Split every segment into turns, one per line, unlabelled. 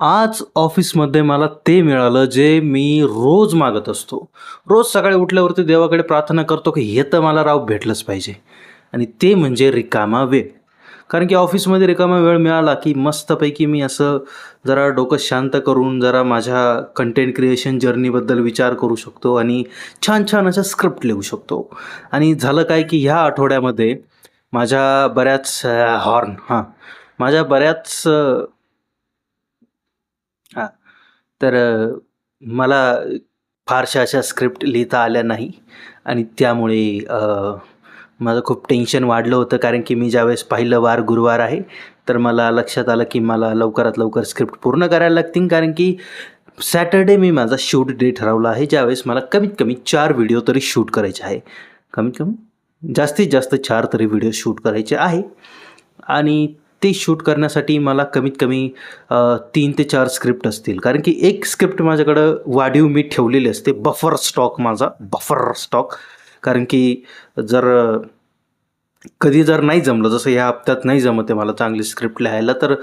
आज ऑफिसमध्ये मला ते मिळालं जे मी रोज मागत असतो. रोज सकाळी उठल्यावरती देवाकडे प्रार्थना करतो की हे तर मला राव भेटलंच पाहिजे आणि ते म्हणजे रिकामा वेळ. कारण की ऑफिसमध्ये रिकामा वेळ मिळाला की मस्तपैकी मी असं जरा डोकं शांत करून जरा माझ्या कंटेंट क्रिएशन जर्नीबद्दल विचार करू शकतो आणि छान छान अशा स्क्रिप्ट लिहू शकतो. आणि झालं काय की ह्या आठवड्यामध्ये माझ्या बऱ्याच माझ्या बऱ्याच हां. तर मला फारशा अशा स्क्रिप्ट लिहिता आल्या नाही आणि त्यामुळे माझं खूप टेन्शन वाढलं होतं. कारण की मी ज्यावेळेस पाहिलं वार गुरुवार आहे, तर मला लक्षात आलं की मला लवकरात लवकर स्क्रिप्ट पूर्ण करायला लागतील. कारण की सॅटर्डे मी माझा शूट डे ठरवला आहे, ज्यावेळेस मला कमीत कमी 4 व्हिडिओ तरी शूट करायचे आहे. कमीत कमी जास्तीत जास्त 4 तरी व्हिडिओ शूट करायचे आहे आणि ते शूट करण्यासाठी मला कमीत कमी 3 ते 4 स्क्रिप्ट असतील. कारण की एक स्क्रिप्ट माझ्याकडं वाढीव मी ठेवलेली असते. बफर स्टॉक माझा, बफर स्टॉक. कारण की जर कधी जर नाही जमलं, जसं या हप्त्यात नाही जमत आहे मला चांगली स्क्रिप्ट लिहायला, तर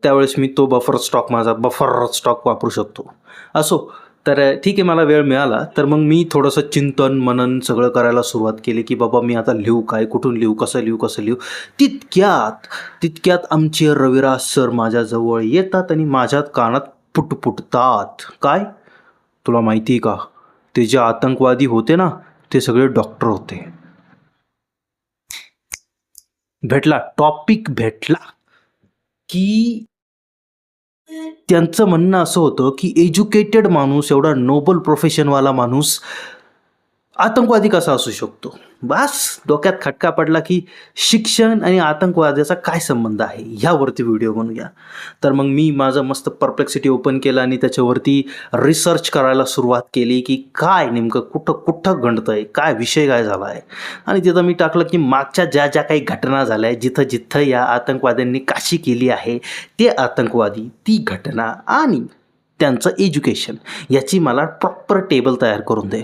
त्यावेळेस मी तो बफर स्टॉक माझा बफर स्टॉक वापरू शकतो. असो, तर ठीक आहे, मला वेळ मिळाला तर मग मी थोडंसं चिंतन, मनन सगळं करायला सुरुवात केली, की बाबा मी आता लिहू काय, कुठून लिहू, कसं लिहू, कसं लिहू. तितक्यात आमचे रविराज सर माझ्याजवळ येतात आणि माझ्या कानात पुटपुटतात. काय? तुला माहिती आहे का? ते जे आतंकवादी होते ना, ते सगळे डॉक्टर होते. भेटला, टॉपिक भेटला, की त्यांचं म्हणणं असं होतं की एज्युकेटेड माणूस, एवढा नोबल प्रोफेशनवाला माणूस आतंकवादी कसा असू शकतो. बास डोक्यात खटका पडला की शिक्षण आणि आतंकवादाचा काय संबंध आहे, ह्यावरती व्हिडिओ बनवूया. तर मग मी माझं मस्त परप्लेक्सिटी ओपन केलं आणि त्याच्यावरती रिसर्च करायला सुरुवात केली की काय नेमकं कुठं कुठं घडतं आहे, काय विषय काय झाला आहे. आणि तिथं मी टाकलं की मागच्या ज्या ज्या काही घटना झाल्या आहेत, जिथं जिथं या आतंकवाद्यांनी काशी केली आहे, ते आतंकवादी, ती घटना आणि त्यांचं एज्युकेशन, याची मला प्रॉपर टेबल तयार करून दे.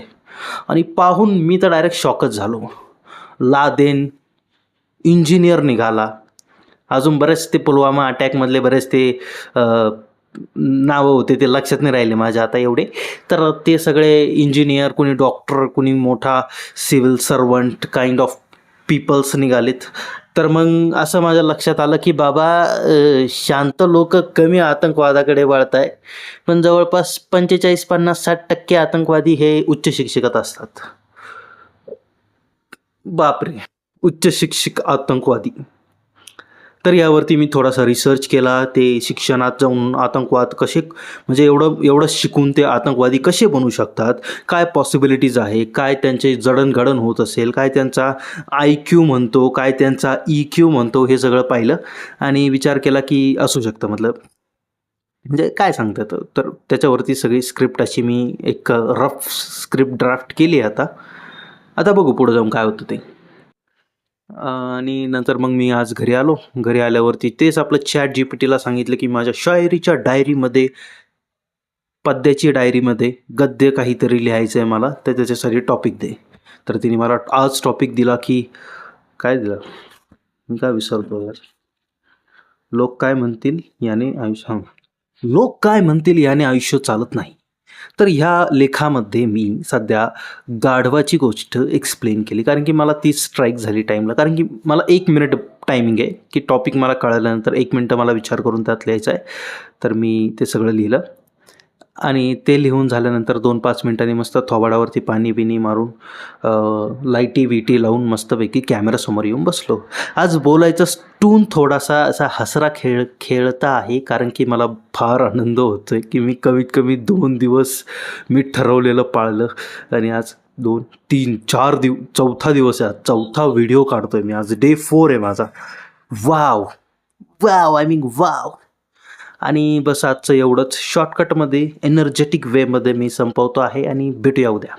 आणि पाहून मी तर डायरेक्ट शॉकच झालो. लादेन इंजिनियर निघाला. अजून बरेच ते पुलवामा अटॅकमधले बरेच ते नावं होते, ते लक्षात नाही राहिले माझ्या आता एवढे. तर ते सगळे इंजिनियर, कोणी डॉक्टर, कोणी मोठा civil servant kind of peoples निघालेत. तर मग असं माझ्या लक्षात आलं की बाबा शांत लोक कमी आतंकवादाकडे वळत आहे, पण जवळपास 45-50-60% आतंकवादी हे उच्च शिक्षित असतात. बापरे, उच्च शिक्षित आतंकवादी. तर यावरती मी थोडासा रिसर्च केला. ते शिक्षणात जाऊन आतंकवाद कसे, म्हणजे एवढं एवढं शिकून ते आतंकवादी कसे बनू शकतात, काय पॉसिबिलिटीज आहे, काय त्यांचे जडणघडण होत असेल, काय त्यांचा IQ म्हणतो, काय त्यांचा EQ म्हणतो, हे सगळं पाहिलं आणि विचार केला की असू शकतं, म्हणजे काय सांगतात. तर त्याच्यावरती सगळी स्क्रिप्ट अशी मी एक रफ स्क्रिप्ट ड्राफ्ट केली आहे. आता बघू पुढं जाऊन काय होतं ते. आणि नंतर मग मी आज घरी आलो. घरी आल्यावरती तेच आपलं ChatGPTला सांगितलं की माझ्या शायरीच्या डायरीमध्ये, पद्याची डायरीमध्ये गद्य काहीतरी लिहायचं आहे मला, तर त्याच्यासाठी टॉपिक दे. तर तिने मला आज टॉपिक दिला की काय दिला, मी काय विसरतो यार. लोक काय म्हणतील याने आयुष्य लोक काय म्हणतील याने आयुष्य चालत नाही. तर ह्या लेखामध्ये मी सध्या गाढवाची गोष्ट एक्सप्लेन केली, कारण की मला ती स्ट्राईक झाली टाईमला. कारण की मला 1 मिनिट टायमिंग आहे की टॉपिक मला कळल्यानंतर 1 मिनटं मला विचार करून त्यात लिहायचं आहे. तर मी ते सगळं लिहिलं आणि ते लिहून झाल्यानंतर 2-5 मिनटांनी मस्त थोबाडावरती पाणी बिनी मारून लाईटी विटी लावून मस्तपैकी कॅमेरासमोर येऊन बसलो. आज बोलायचा टून थोडासा असा हसरा खेळता आहे, कारण की मला फार आनंद होतो आहे की मी कमीत कमी 2 दिवस मी ठरवलेलं पाळलं आणि आज 2, 3, 4 चौथा दिवस आहे. चौथा व्हिडिओ काढतो आहे मी आज. डे 4 आहे माझा. Wow wow, I mean wow. आणि बस आजचं एवढंच शॉर्टकटमध्ये, एनर्जेटिक वेमध्ये मी संपवतो आहे आणि भेटूया उद्या.